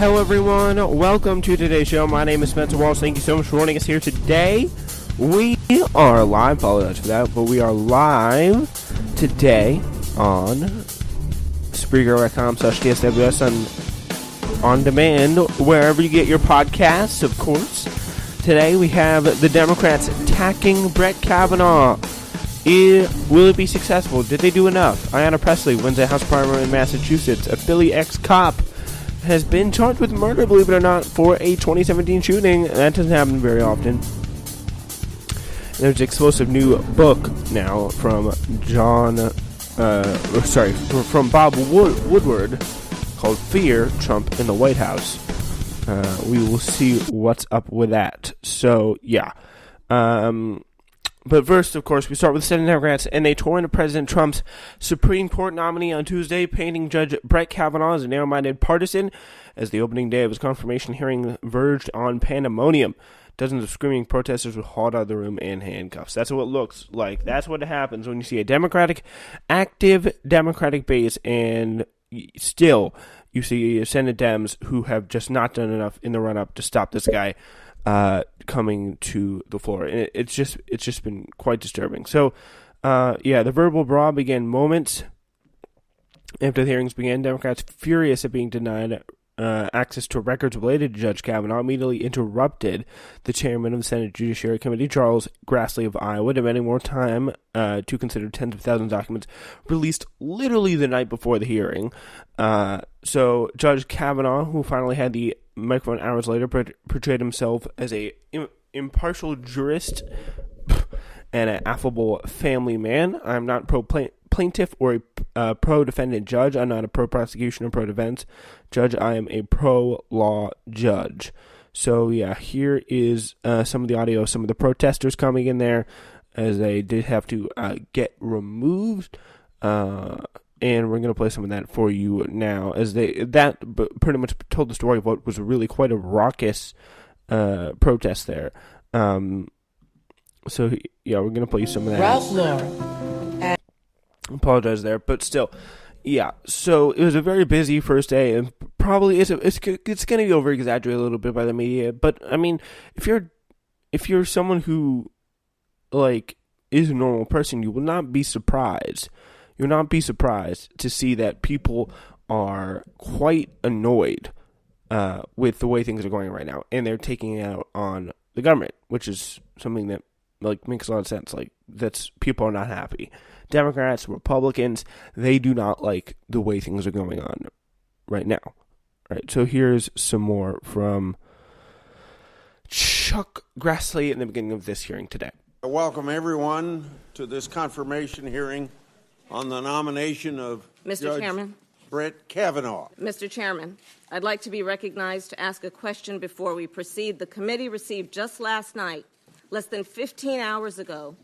Hello everyone, welcome to today's show. My name is Spencer Walsh. Thank you so much for joining us here today. We are live, apologize for that, but we are live today on Spreaker.com/DSWS on demand, wherever you get your podcasts, of course. Today we have the Democrats attacking Brett Kavanaugh. Will it be successful? Did they do enough? Ayanna Pressley wins a House primary in Massachusetts. A Philly ex-cop has been charged with murder, believe it or not, for a 2017 shooting. That doesn't happen very often. There's an explosive new book now from from Bob Woodward called Fear, Trump in the White House. We will see what's up with that. So, yeah. But first, of course, we start with the Senate Democrats, and they tore into President Trump's Supreme Court nominee on Tuesday, painting Judge Brett Kavanaugh as a narrow-minded partisan as the opening day of his confirmation hearing verged on pandemonium. Dozens of screaming protesters were hauled out of the room in handcuffs. That's what it looks like. That's what happens when you see a active Democratic base, and still you see Senate Dems who have just not done enough in the run-up to stop this guy coming to the floor. And it's just been quite disturbing. So, the verbal brawl began moments after the hearings began. Democrats, furious at being denied access to records related to Judge Kavanaugh, immediately interrupted the chairman of the Senate Judiciary Committee, Charles Grassley of Iowa, demanding more time to consider tens of thousands of documents released literally the night before the hearing. So Judge Kavanaugh, who finally had the microphone hours later, portrayed himself as a impartial jurist and an affable family man. I'm not pro-plaintiff or a pro-defendant judge. I'm not a pro-prosecution or pro-defense judge. I am a pro-law judge. So, yeah, here is some of the audio of some of the protesters coming in there, as they did have to get removed. And we're going to play some of that for you now, as that pretty much told the story of what was really quite a raucous protest there. So, yeah, we're going to play you some of that. Ralph Lauren. Apologize there, but still, yeah. So it was a very busy first day, and probably it's going to be over exaggerated a little bit by the media. But I mean, if you're someone who is a normal person, you will not be surprised. You'll not be surprised to see that people are quite annoyed with the way things are going right now, and they're taking it out on the government, which is something that makes a lot of sense. People are not happy. Democrats, Republicans, they do not like the way things are going on right now. Right. So here's some more from Chuck Grassley in the beginning of this hearing today. I welcome everyone to this confirmation hearing on the nomination of Judge Brett Kavanaugh. Mr. Chairman, I'd like to be recognized to ask a question before we proceed. The committee received just last night, less than 15 hours ago,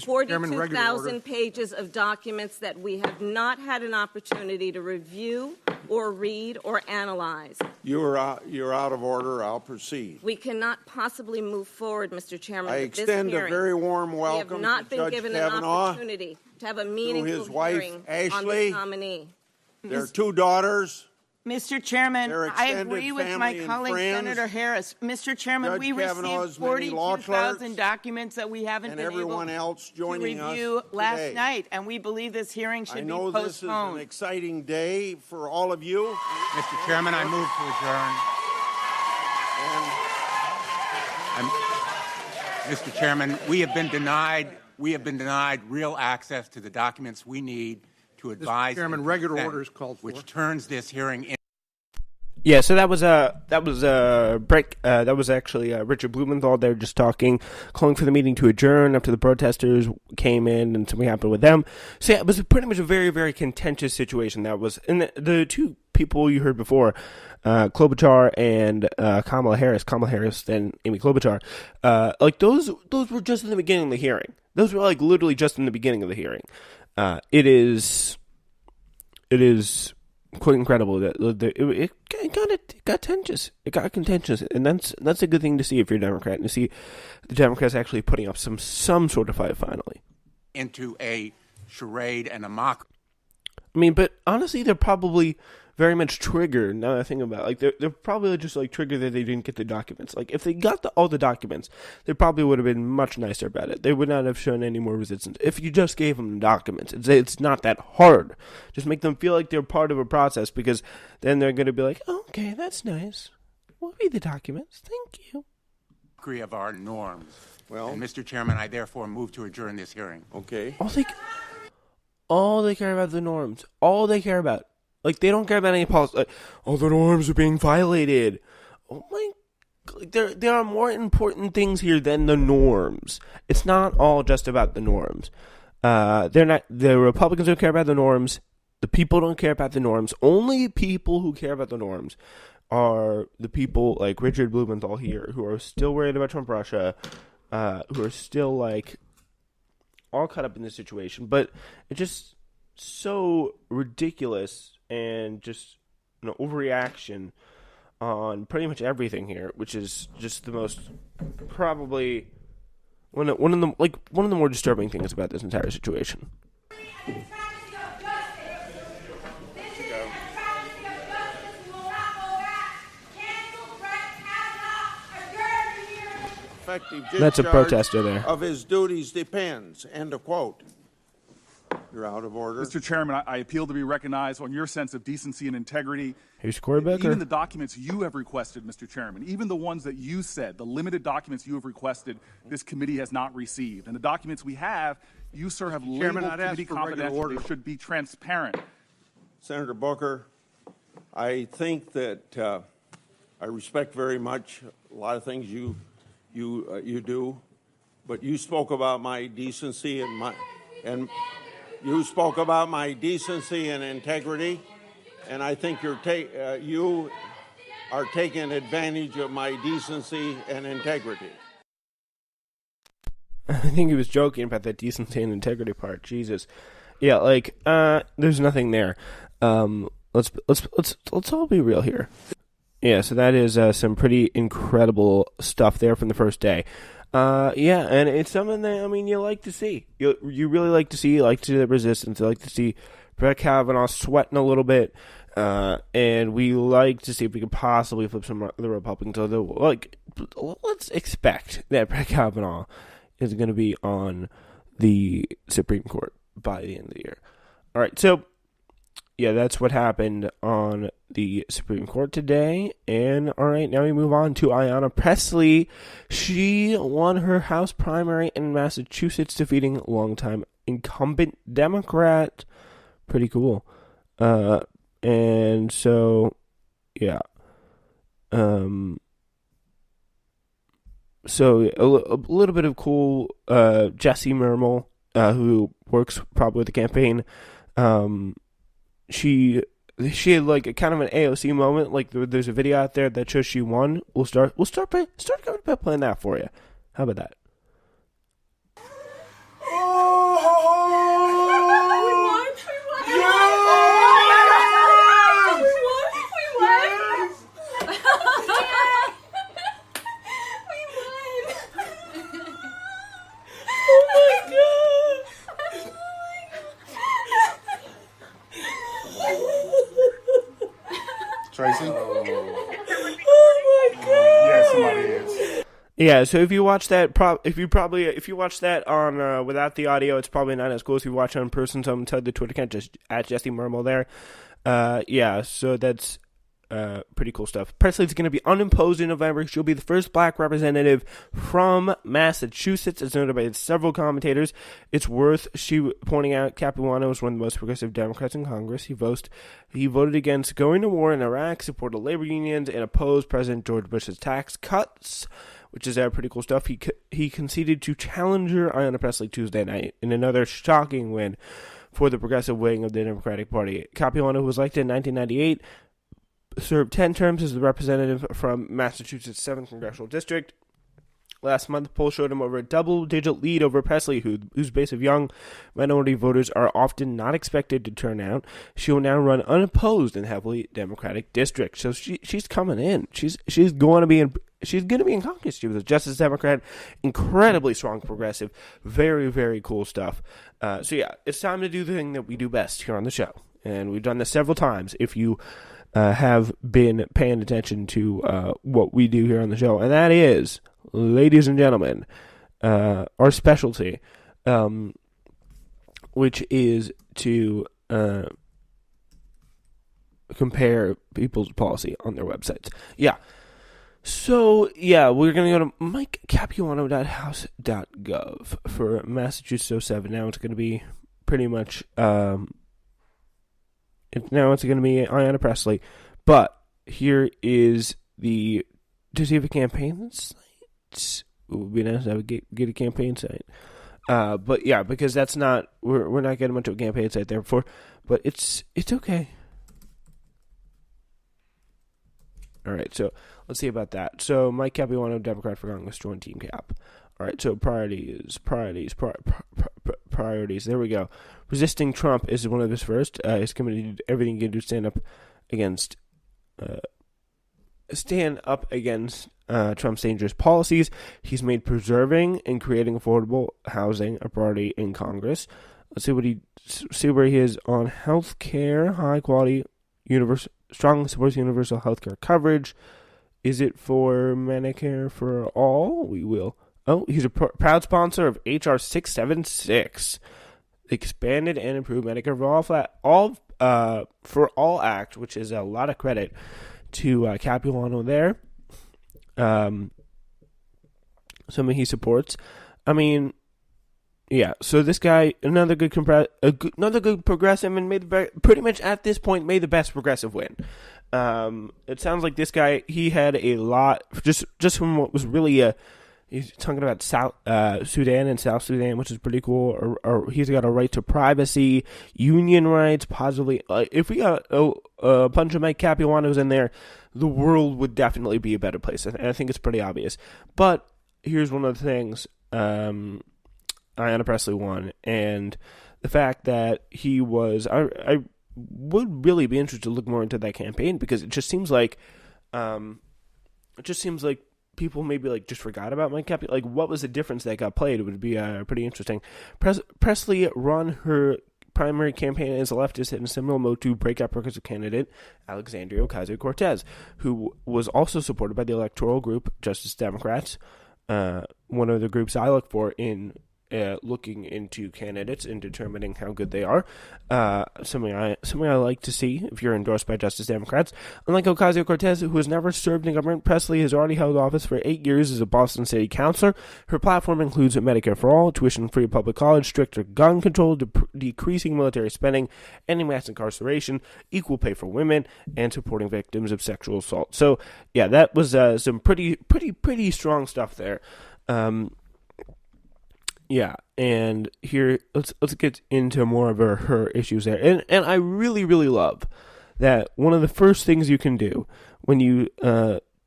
42,000 pages of documents that we have not had an opportunity to review or read or analyze. You're out of order. I'll proceed. We cannot possibly move forward, Mr. Chairman. I extend a very warm welcome to Judge Kavanaugh. We have not been given an opportunity to have a meaningful hearing on this nominee. Their two daughters. Mr. Chairman, I agree with my colleague, Senator Harris. Mr. Chairman, Judge we received 42,000 documents that we haven't been able to review last night, and we believe this hearing should be postponed. I know this is an exciting day for all of you. Mr. Chairman, I move to adjourn. Mr. Chairman, we have been denied real access to the documents we need to advise. Mr. Chairman, regular order is called for, which turns this hearing in. Yeah, so that was actually Richard Blumenthal there just talking, calling for the meeting to adjourn after the protesters came in and something happened with them. So yeah, it was pretty much a very, very contentious situation. That was, and the two people you heard before, Klobuchar and Kamala Harris, then Amy Klobuchar, those were just in the beginning of the hearing. Those were literally just in the beginning of the hearing. It is quite incredible that it got contentious. It got contentious, and that's a good thing to see if you're a Democrat, and to see the Democrats actually putting up some sort of fight finally. Into a charade and a mock. I mean, but honestly, they're probably very much triggered. Now that I think about it, like they're probably just like triggered that they didn't get the documents. Like if they got all the documents, they probably would have been much nicer about it. They would not have shown any more resistance if you just gave them the documents. It's not that hard. Just make them feel like they're part of a process, because then they're going to be like, oh, okay, that's nice. We'll read the documents. Thank you. Agree of our norms. Well, and Mr. Chairman, I therefore move to adjourn this hearing. Okay. All they care about the norms. All they care about. Like, they don't care about any policy. Like, oh, the norms are being violated. Oh, my. There are more important things here than the norms. It's not all just about the norms. The Republicans don't care about the norms. The people don't care about the norms. Only people who care about the norms are the people like Richard Blumenthal here, who are still worried about Trump Russia, who are still, like, all caught up in this situation. But it's just so ridiculous and just an overreaction on pretty much everything here, which is just the most, probably one of the more disturbing things about this entire situation. That's a protester there. Of his duties depends. End of quote. You're out of order. Mr. Chairman, I appeal to be recognized on your sense of decency and integrity. Here's Cory Booker. Even the documents you have requested, Mr. Chairman, even the ones that you said, the limited documents you have requested, this committee has not received. And the documents we have, you, sir, have labeled committee confidential. They should be transparent. Senator Booker, I think that I respect very much a lot of things you do, but you spoke about my decency and you spoke about my decency and integrity, and I think you are taking advantage of my decency and integrity. I think he was joking about that decency and integrity part. Jesus, yeah, like there's nothing there. Let's all be real here. Yeah, so that is some pretty incredible stuff there from the first day. Yeah, and it's something that, I mean, you like to see. You really like to see. You like to see the resistance. You like to see Brett Kavanaugh sweating a little bit. And we like to see if we could possibly flip some of the Republicans. Let's expect that Brett Kavanaugh is going to be on the Supreme Court by the end of the year. All right, so yeah, that's what happened on the Supreme Court today. And all right, now we move on to Ayanna Pressley. She won her House primary in Massachusetts, defeating longtime incumbent Democrat. Pretty cool. And so, yeah. So a little bit of cool. Jesse Mermel, who works probably with the campaign. She had like a kind of an AOC moment. Like there's a video out there that shows she won. We'll start playing that for you. How about that? Tracy? Oh my god! Yeah, somebody is. Yeah, so if you watch that, if you watch that on without the audio, it's probably not as cool as if you watch it in person. So I'm gonna tell the Twitter account just at Jesse Mermel there. Yeah, so that's pretty cool stuff. Presley's going to be unopposed in November. She'll be the first black representative from Massachusetts, as noted by several commentators. It's worth pointing out Kavanaugh was one of the most progressive Democrats in Congress. He voted against going to war in Iraq, supported labor unions, and opposed President George Bush's tax cuts, which is pretty cool stuff. He conceded to challenger Ayanna Pressley Tuesday night in another shocking win for the progressive wing of the Democratic Party. Kavanaugh, who was elected in 1998, served 10 terms as the representative from Massachusetts' 7th Congressional District. Last month, the poll showed him over a double-digit lead over Pressley, whose base of young minority voters are often not expected to turn out. She will now run unopposed in heavily Democratic districts. So she's coming in. She's going to be in Congress. She was a Justice Democrat, incredibly strong progressive, very, very cool stuff. So yeah, it's time to do the thing that we do best here on the show. And we've done this several times if you have been paying attention to what we do here on the show. And that is, ladies and gentlemen, our specialty, which is to compare people's policy on their websites. Yeah. So, yeah, we're going to go to mikecapuano.house.gov for Massachusetts 07. Now it's going to be pretty much, now it's going to be Ayanna Pressley. But here is to see if a campaign site. It would be nice to have get a campaign site. But yeah, because that's not, we're not getting much of a campaign site there before, but it's okay. All right, so let's see about that. So Mike Capuano, Democrat for Congress, joined Team Cap. All right, so priorities. There we go. Resisting Trump is one of his first. He's committed to everything he can do to stand up against Trump's dangerous policies. He's made preserving and creating affordable housing a priority in Congress. Let's see where he is on health care, high quality, strongly supports universal health care coverage. Is it for Medicare for all? We will. Oh, he's a proud sponsor of H.R. 676, expanded and improved Medicare for all Act, which is a lot of credit to Capuano there. Something he supports. I mean, yeah. So this guy, another good progressive, and pretty much at this point made the best progressive win. It sounds like this guy, he had a lot just from what was really he's talking about South Sudan and South Sudan, which is pretty cool. Or he's got a right to privacy, union rights, positively. If we got a bunch of Mike Capuanos in there, the world would definitely be a better place. And I think it's pretty obvious. But here's one of the things Ayanna Pressley won, and the fact that he was. I would really be interested to look more into that campaign, because it just seems like people maybe just forgot about Mike Capuano. Like, what was the difference that got played? It would be pretty interesting. Pressley run her primary campaign as a leftist in a similar mode to breakout progressive candidate Alexandria Ocasio-Cortez, who was also supported by the electoral group Justice Democrats, one of the groups I look for in looking into candidates and determining how good they are. Something I like to see if you're endorsed by Justice Democrats. Unlike Ocasio-Cortez, who has never served in government, Pressley has already held office for 8 years as a Boston City councilor. Her platform includes Medicare for all, tuition-free public college, stricter gun control, decreasing military spending, ending mass incarceration, equal pay for women, and supporting victims of sexual assault. So, yeah, that was some pretty strong stuff there. Yeah, and here let's get into more of her issues there, and I really love that one of the first things you can do when you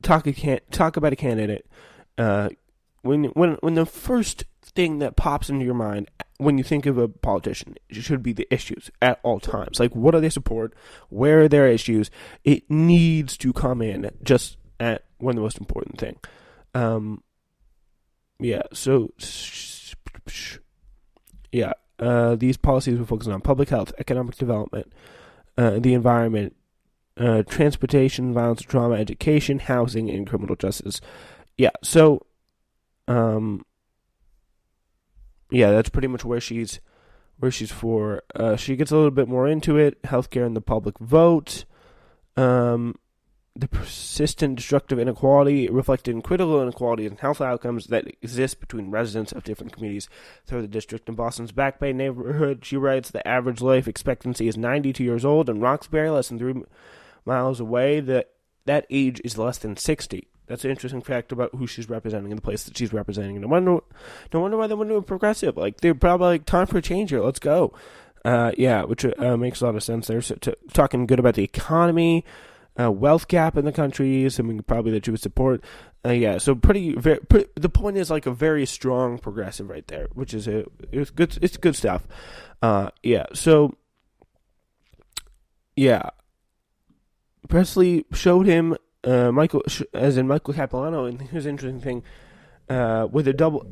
talk about a candidate, when the first thing that pops into your mind when you think of a politician, it should be the issues at all times. Like, what do they support? Where are their issues? It needs to come in just at one of the most important thing. Yeah. So. Yeah, these policies will focus on public health, economic development, the environment, transportation, violence, trauma, education, housing, and criminal justice. Yeah, so, that's pretty much where she's for. She gets a little bit more into it. Healthcare and the public vote. The persistent destructive inequality reflected in critical inequalities and health outcomes that exist between residents of different communities throughout the district. In Boston's Back Bay neighborhood, she writes, the average life expectancy is 92 years old. In Roxbury, less than 3 miles away, that age is less than 60. That's an interesting fact about who she's representing in the place that she's representing. No wonder why they want to do a progressive. Like, they're probably time for a change here. Let's go. Which makes a lot of sense there. So talking good about the economy. Wealth gap in the country, something probably that you would support. So the point is like a very strong progressive right there, which is it's good stuff. Pressley showed him Michael Capuano, and here's an interesting thing with a double.